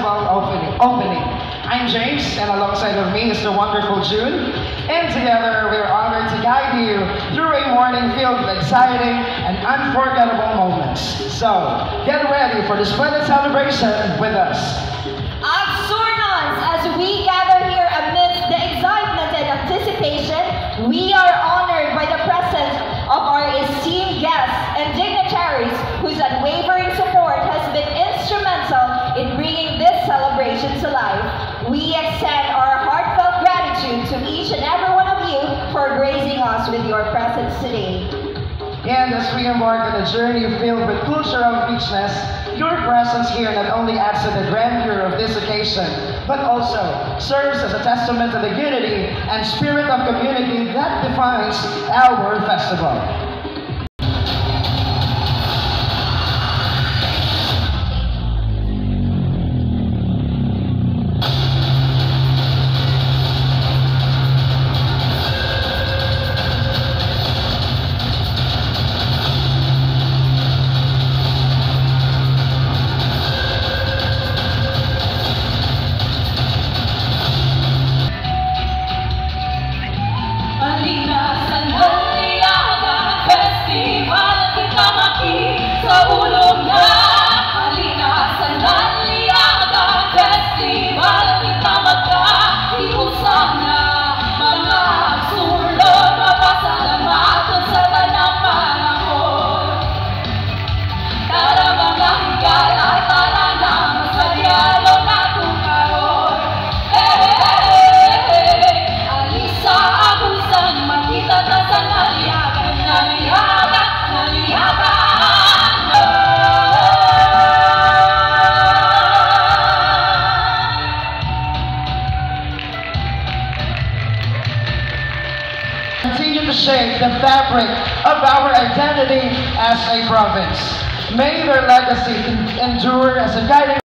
festival opening. I'm James, and alongside of me is the wonderful June. And together, we're honored to guide you through a morning filled with exciting and unforgettable moments. So, get ready for this splendid celebration with us. Absurnons, as we gather here amidst the excitement and anticipation, we are honored by the presence of our esteemed guests and dignitaries whose unwavering support has been instrumental in bringing this celebration to life. We extend our heartfelt gratitude to each and every one of you for gracing us with your presence today. And as we embark on a journey filled with cultural richness, your presence here not only adds to the grandeur of this occasion, but also serves as a testament to the unity and spirit of community that defines our festival. Continue to shape the fabric of our identity as a province. May their legacy endure as a guiding